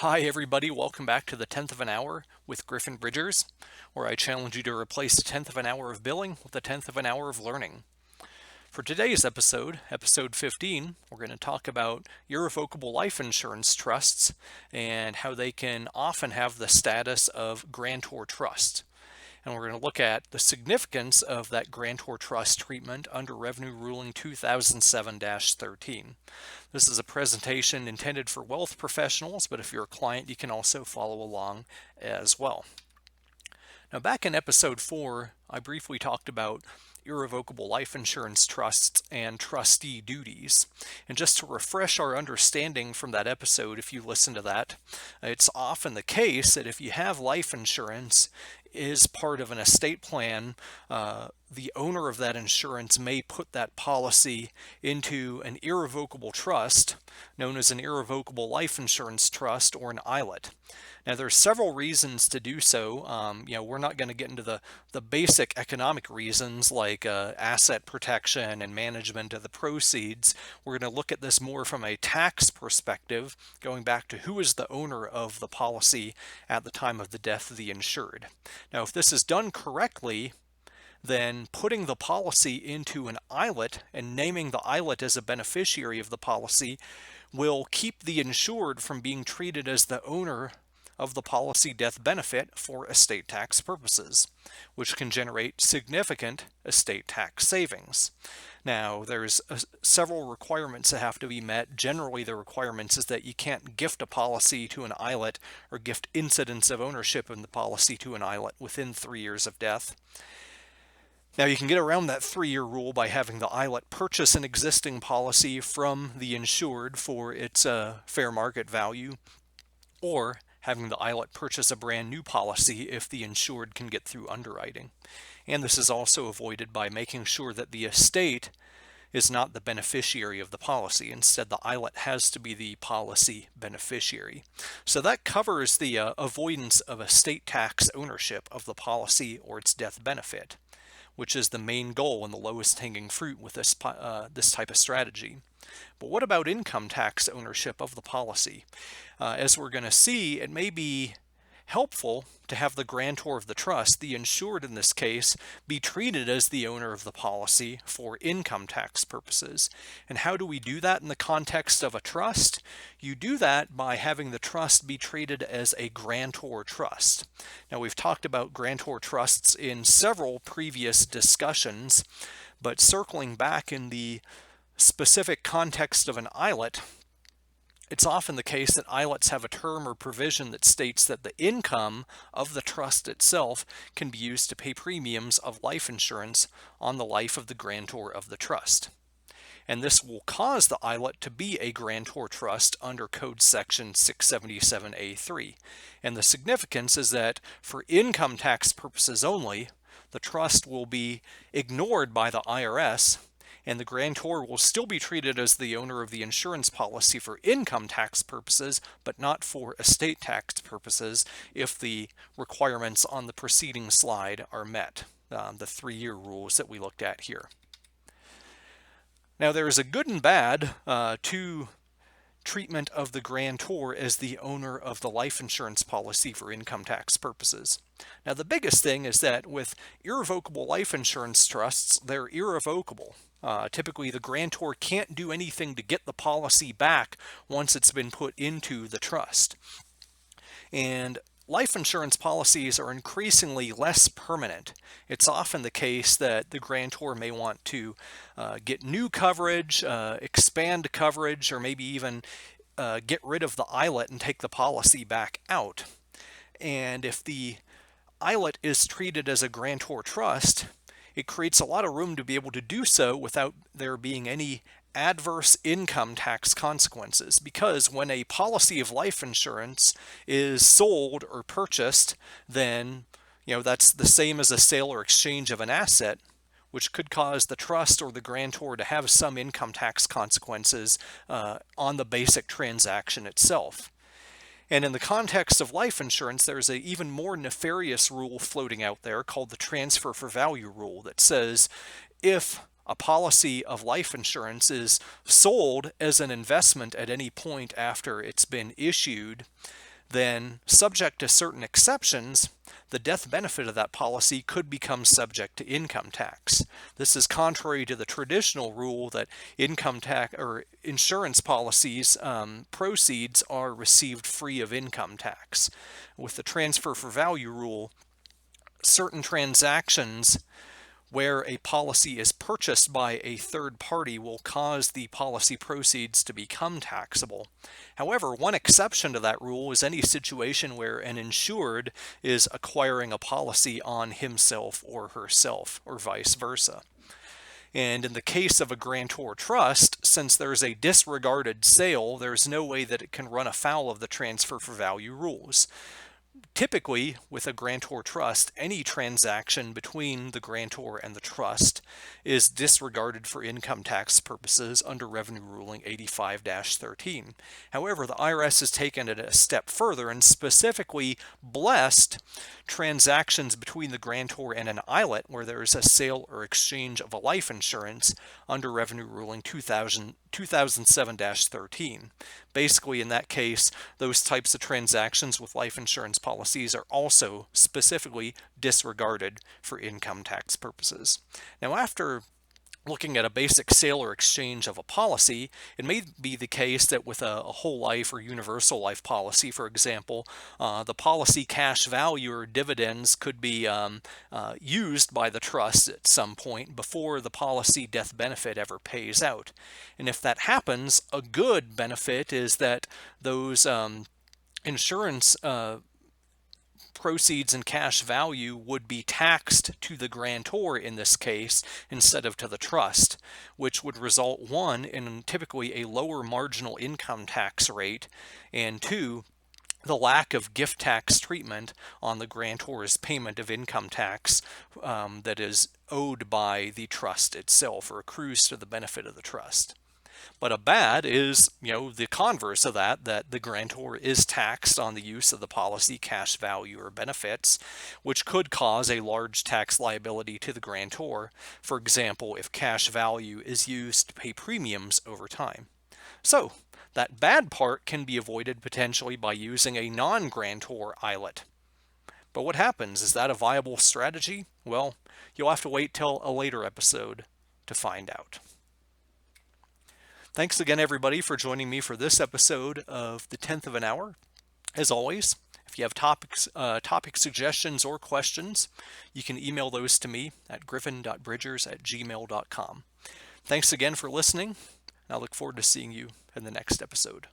Hi everybody, welcome back to the 10th of an hour with Griffin Bridgers, where I challenge you to replace a 10th of an hour of billing with a 10th of an hour of learning. For today's episode, episode 15, we're going to talk about irrevocable life insurance trusts and how they can often have the status of grantor trust. And we're going to look at the significance of that grantor trust treatment under Revenue Ruling 2007-13. This is a presentation intended for wealth professionals, but if you're a client, you can also follow along as well. Now, back in episode 4, I briefly talked about irrevocable life insurance trusts and trustee duties. And just to refresh our understanding from that episode, if you listen to that, it's often the case that if you have life insurance is part of an estate plan, the owner of that insurance may put that policy into an irrevocable trust known as an irrevocable life insurance trust or an ILIT. Now, there's several reasons to do so. We're not going to get into the basic economic reasons like asset protection and management of the proceeds. We're going to look at this more from a tax perspective, going back to who is the owner of the policy at the time of the death of the insured. Now, if this is done correctly, then putting the policy into an ILIT and naming the ILIT as a beneficiary of the policy will keep the insured from being treated as the owner of the policy death benefit for estate tax purposes, which can generate significant estate tax savings. Now, there's several requirements that have to be met. Generally, the requirements is that you can't gift a policy to an ILIT or gift incidents of ownership in the policy to an ILIT within 3 years of death. Now, you can get around that 3-year rule by having the ILIT purchase an existing policy from the insured for its fair market value, or having the ILIT purchase a brand new policy if the insured can get through underwriting. And this is also avoided by making sure that the estate is not the beneficiary of the policy. Instead, the ILIT has to be the policy beneficiary. So that covers the avoidance of estate tax ownership of the policy or its death benefit, which is the main goal and the lowest hanging fruit with this type of strategy. But what about income tax ownership of the policy? As we're going to see, it may be helpful to have the grantor of the trust, the insured in this case, be treated as the owner of the policy for income tax purposes. And how do we do that in the context of a trust? You do that by having the trust be treated as a grantor trust. Now, we've talked about grantor trusts in several previous discussions, but circling back in the specific context of an ILIT, it's often the case that ILITs have a term or provision that states that the income of the trust itself can be used to pay premiums of life insurance on the life of the grantor of the trust. And this will cause the ILIT to be a grantor trust under Code Section 677A3. And the significance is that for income tax purposes only, the trust will be ignored by the IRS, and the grantor will still be treated as the owner of the insurance policy for income tax purposes, but not for estate tax purposes if the requirements on the preceding slide are met, the 3-year rules that we looked at here. Now, there is a good and bad to treatment of the grantor as the owner of the life insurance policy for income tax purposes. Now, the biggest thing is that with irrevocable life insurance trusts, they're irrevocable. Typically, the grantor can't do anything to get the policy back once it's been put into the trust. And life insurance policies are increasingly less permanent. It's often the case that the grantor may want to get new coverage, expand coverage, or maybe even get rid of the ILIT and take the policy back out. And if the ILIT is treated as a grantor trust, it creates a lot of room to be able to do so without there being any adverse income tax consequences, because when a policy of life insurance is sold or purchased, then that's the same as a sale or exchange of an asset, which could cause the trust or the grantor to have some income tax consequences on the basic transaction itself. And in the context of life insurance, there's an even more nefarious rule floating out there called the transfer for value rule that says if a policy of life insurance is sold as an investment at any point after it's been issued, then subject to certain exceptions, the death benefit of that policy could become subject to income tax. This is contrary to the traditional rule that income tax or insurance policies proceeds are received free of income tax. With the transfer for value rule, certain transactions where a policy is purchased by a third party will cause the policy proceeds to become taxable. However, one exception to that rule is any situation where an insured is acquiring a policy on himself or herself, or vice versa. And in the case of a grantor trust, since there's a disregarded sale, there's no way that it can run afoul of the transfer for value rules. Typically, with a grantor trust, any transaction between the grantor and the trust is disregarded for income tax purposes under Revenue Ruling 85-13. However, the IRS has taken it a step further and specifically blessed transactions between the grantor and an ILIT where there is a sale or exchange of a life insurance under Revenue Ruling 2007-13. Basically, in that case, those types of transactions with life insurance policies are also specifically disregarded for income tax purposes. Now, after looking at a basic sale or exchange of a policy, it may be the case that with a whole life or universal life policy, for example, the policy cash value or dividends could be used by the trust at some point before the policy death benefit ever pays out. And if that happens, a good benefit is that those insurance proceeds and cash value would be taxed to the grantor in this case instead of to the trust, which would result, one, in typically a lower marginal income tax rate, and two, the lack of gift tax treatment on the grantor's payment of income tax that is owed by the trust itself or accrues to the benefit of the trust. But a bad is, the converse of that the grantor is taxed on the use of the policy cash value or benefits, which could cause a large tax liability to the grantor, for example, if cash value is used to pay premiums over time. So, that bad part can be avoided potentially by using a non-grantor ILIT. But what happens? Is that a viable strategy? Well, you'll have to wait till a later episode to find out. Thanks again, everybody, for joining me for this episode of The 10th of an Hour. As always, if you have topic suggestions or questions, you can email those to me at griffin.bridgers@gmail.com. Thanks again for listening, and I look forward to seeing you in the next episode.